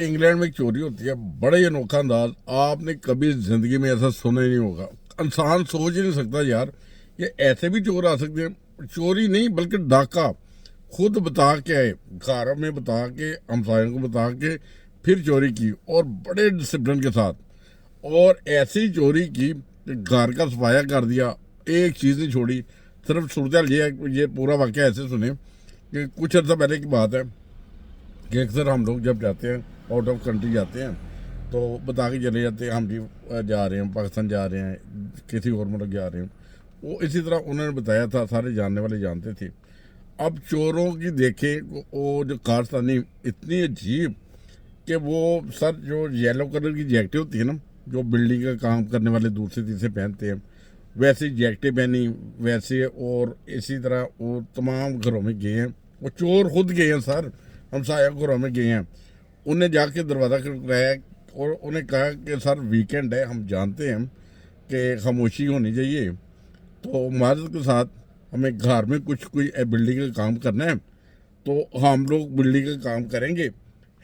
England में एक चोरी होती है, बड़ा ही अनोखा अंदाज। आपने कभी ज़िंदगी में ऐसा सुना ही नहीं होगा। इंसान सोच ही नहीं सकता यार, ये ऐसे भी चोर आ सकते हैं। चोरी नहीं बल्कि डाका, खुद बता के आए, घर में बता के, हमसायों को बता के फिर चोरी की, और बड़े डिसिप्लिन के साथ। और ऐसी चोरी की कि घर का सफाया कर दिया, एक चीज़ नहीं छोड़ी। सिर्फ सूरत ये पूरा वाक़या ऐसे सुने कि कुछ अर्सा पहले की बात है कि अक्सर हम लोग जब जाते हैं, आउट ऑफ कंट्री जाते हैं, तो बता के चले जाते हैं हम भी जा रहे हैं, पाकिस्तान जा रहे हैं, किसी और मुल्क जा रहे हैं। वो इसी तरह उन्होंने बताया था, सारे जानने वाले जानते थे। अब चोरों की देखें वो जो कारस्तानी इतनी अजीब कि वो सर जो येलो कलर की जैकेटें होती है ना, जो बिल्डिंग का काम करने वाले दूसरे तीसरे पहनते हैं, वैसी जैकेटें पहनी वैसे। और इसी तरह वो तमाम घरों में गए हैं, वो चोर खुद गए हैं सर, हम साया घरों में गए हैं। उन्हें जाके दरवाज़ा खटखटाया और उन्हें कहा कि सर वीकेंड है, हम जानते हैं कि खामोशी होनी चाहिए, तो माजरत के साथ हमें घर में कुछ कोई बिल्डिंग का काम करना है, तो हम लोग बिल्डिंग का काम करेंगे,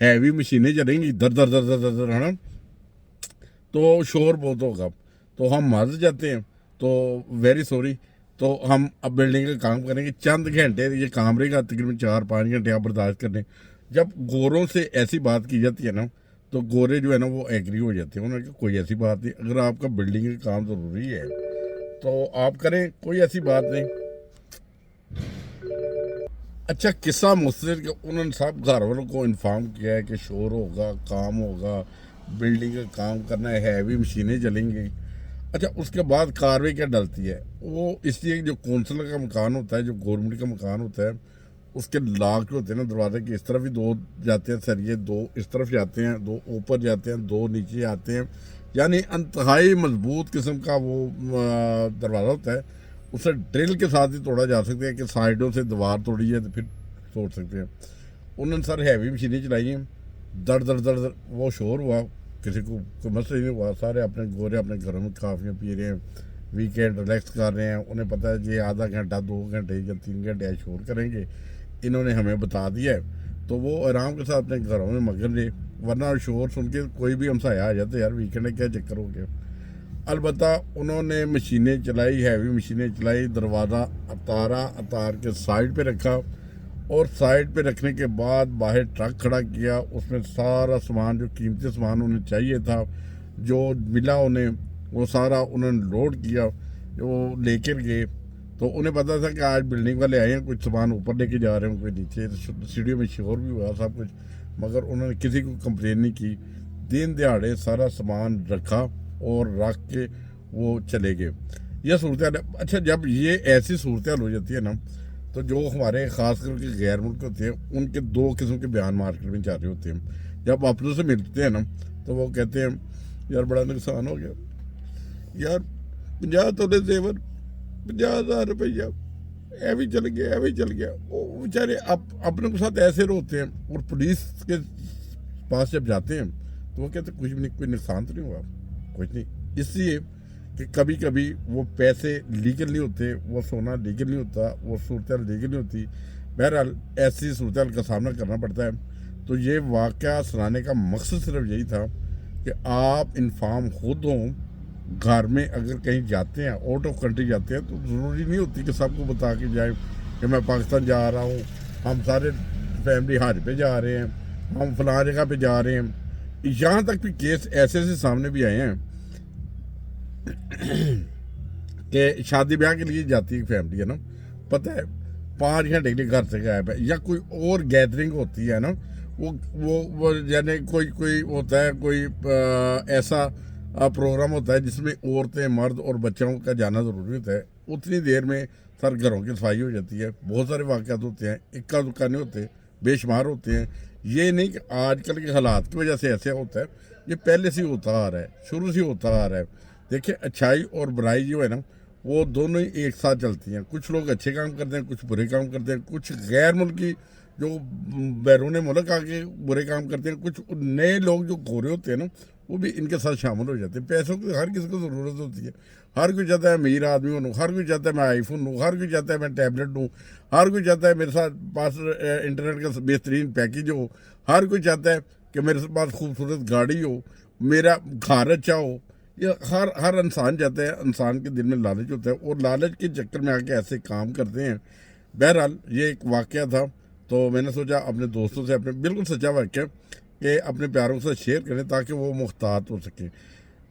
हैवी मशीनें चलेंगी दर दर दर दर दर दर, है ना, तो शोर बहुत होगा, तो हम माजर जाते हैं, तो वेरी सॉरी, तो हम अब बिल्डिंग का काम करेंगे, चंद घंटे ये काम रहेगा, तकरीबन 4-5 घंटे आप बर्दाश्त कर लें। जब गोरों से ऐसी बात की जाती है ना, तो गोरे जो है ना वो एग्री हो जाते हैं। उन्होंने कहा कोई ऐसी बात नहीं, अगर आपका बिल्डिंग का काम ज़रूरी है तो आप करें, कोई ऐसी बात नहीं। अच्छा किस्सा मुस्तिर कि उन्होंने सब घर वालों को इन्फॉर्म किया है कि शोर होगा, काम होगा, बिल्डिंग का काम करना है, हैवी मशीनें चलेंगी। अच्छा उसके बाद कार्रवाई क्या डलती है, वो इसलिए जो कौंसलर का मकान होता है, जो गवर्नमेंट का मकान होता है, उसके लाख जो होते हैं ना दरवाजे के, इस तरफ भी 2 जाते हैं सरिये, 2 इस तरफ जाते हैं, 2 ऊपर जाते हैं, 2 नीचे आते हैं, यानी इंतहाई मजबूत किस्म का वो दरवाज़ा होता है। उसे ड्रिल के साथ ही तोड़ा जा सकता है कि साइडों से दीवार तोड़ी है तो फिर तोड़ सकते हैं। उन्होंने सर हैवी मशीनें चलाई हैं, दर दर दर दर वो शोर हुआ, किसी को कोई मसला नहीं हुआ। सारे अपने गोरे अपने घरों में काफ़ियाँ पी रहे हैं, वीकेंड रिलैक्स कर रहे हैं। उन्हें पता है कि आधा घंटा 2 घंटे या 3 घंटे शोर करेंगे, इन्होंने हमें बता दिया है, तो वो आराम के साथ अपने घरों में मगन रहे। वरना शोर सुन के कोई भी हमसाया आ जाते यार, वीकेंड में क्या चक्कर हो गया। अलबत्ता उन्होंने मशीनें चलाई, हैवी मशीनें चलाई, दरवाज़ा उतार के साइड पे रखा, और साइड पे रखने के बाद बाहर ट्रक खड़ा किया, उसमें सारा सामान जो कीमती सामान उन्हें चाहिए था, जो मिला उन्हें, वो सारा उन्होंने लोड किया, वो लेकर गए। तो उन्हें पता था कि आज बिल्डिंग वाले आए हैं, कुछ सामान ऊपर लेके जा रहे हैं, कोई नीचे, सीढ़ियों में शोर भी हुआ सब कुछ, मगर उन्होंने किसी को कंप्लेन नहीं की। दिन दिहाड़े सारा सामान रखा और रख के वो चले गए। यह सूरत हाल है। अच्छा जब ये ऐसी सूरत हाल हो जाती है ना, तो जो हमारे ख़ास करके गैर मुल्क होते हैं, उनके 2 किस्म के बयान मार्केट में जा रहे होते हैं। जब अपनों से मिलते हैं ना, तो वो कहते हैं यार बड़ा नुकसान हो गया यार, 50 तोले जेवर, 50,000 रुपया ऐवी चल गया, ऐवी चल गया। वो बेचारे अपने के साथ ऐसे रोते हैं। और पुलिस के पास जब जाते हैं तो वो कहते कुछ भी नहीं, कोई नुकसान तो नहीं हुआ, कुछ नहीं। इसलिए कि कभी कभी वो पैसे लीगल नहीं होते, वो सोना लीगल नहीं होता, वो सूरत लीगल नहीं होती। बहरहाल ऐसी सूरत का सामना करना पड़ता है। तो ये वाक़या सुनाने का मकसद सिर्फ यही था कि आप इन्फॉर्म खुद हों। घर में अगर कहीं जाते हैं, आउट ऑफ कंट्री जाते हैं, तो ज़रूरी नहीं होती कि सबको बता के जाए कि मैं पाकिस्तान जा रहा हूँ, हम सारे फैमिली हज पे जा रहे हैं, हम फलां जगह पे जा रहे हैं। यहाँ तक भी केस ऐसे ऐसे सामने भी आए हैं कि शादी ब्याह के लिए जाती है फैमिली, है ना, पता है 5 घंटे के लिए घर से गायब है, या कोई और गैदरिंग होती है ना, वो यानी कोई कोई होता है, कोई ऐसा प्रोग्राम होता है जिसमें औरतें, मर्द और बच्चों का जाना ज़रूरी होता है। उतनी देर में सर घरों की सफाई हो जाती है। बहुत सारे वाक़यात होते हैं, इक्का दुक्का नहीं होते, बेशुमार होते हैं। ये नहीं कि आजकल के हालात की वजह से ऐसे होता है, ये पहले से ही होता आ रहा है, शुरू से होता आ रहा है। देखिए अच्छाई और बुराई जो है ना, वो दोनों ही एक साथ चलती हैं। कुछ लोग अच्छे काम करते हैं, कुछ बुरे काम करते हैं, कुछ गैर मुल्की जो बैरून मुल्क आके बुरे काम करते हैं, कुछ नए लोग जो गोरे होते हैं ना, वो भी इनके साथ शामिल हो जाते हैं। पैसों की हर किसी को ज़रूरत होती है, हर कोई चाहता है अमीर आदमी बनूँ, हर कोई चाहता है मैं आईफोन लूँ, हर कोई चाहता है मैं टैबलेट लूँ, हर कोई चाहता है मेरे साथ पास इंटरनेट का बेहतरीन पैकेज हो, हर कोई चाहता है کہ میرے پاس خوبصورت گاڑی ہو, میرا گھر اچھا ہو. یہ ہر انسان چاہتا ہے, انسان کے دل میں لالچ ہوتا ہے اور لالچ کے چکر میں آ کے ایسے کام کرتے ہیں. بہرحال یہ ایک واقعہ تھا, تو میں نے سوچا اپنے دوستوں سے, اپنے بالکل سچا واقعہ, کہ اپنے پیاروں کے ساتھ شیئر کریں تاکہ وہ محتاط ہو سکیں.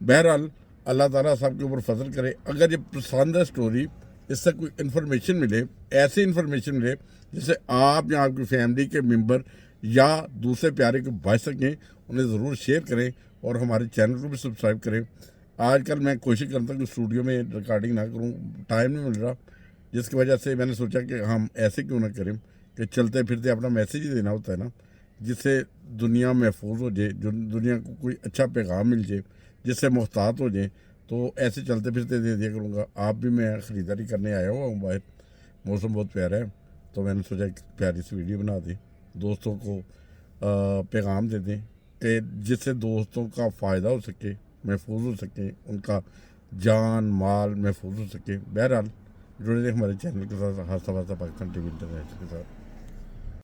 بہرحال اللہ تعالیٰ سب کے اوپر فضل کرے. اگر یہ پسند ہے اسٹوری, اس سے کوئی انفارمیشن ملے, ایسی انفارمیشن ملے جس سے آپ یا آپ کی فیملی کے ممبر یا دوسرے پیارے کو بچ سکیں, انہیں ضرور شیئر کریں اور ہمارے چینل کو بھی سبسکرائب کریں. آج کل میں کوشش کرتا ہوں کہ اسٹوڈیو میں ریکارڈنگ نہ کروں, ٹائم نہیں مل رہا, جس کی وجہ سے میں نے سوچا کہ ہم ایسے کیوں نہ کریں کہ چلتے پھرتے اپنا میسیج ہی دینا ہوتا ہے نا, جس سے دنیا محفوظ ہو جائے, جو دنیا کو کوئی اچھا پیغام مل جائے, جس سے محتاط ہو جائیں. تو ایسے چلتے پھرتے دے دیا کروں گا. آپ بھی, میں خریداری کرنے آیا ہوا ہوں باہر, موسم بہت پیارا ہے, تو میں نے سوچا ایک پیاری سی ویڈیو بنا دیں, دوستوں کو پیغام دے دیں کہ جس سے دوستوں کا فائدہ ہو سکے, محفوظ ہو سکے, ان کا جان مال محفوظ ہو سکے. بہرحال جڑے رہے ہمارے چینل کے ساتھ, حادثہ پاکستان ٹی وی انٹرنیشنل کے ساتھ.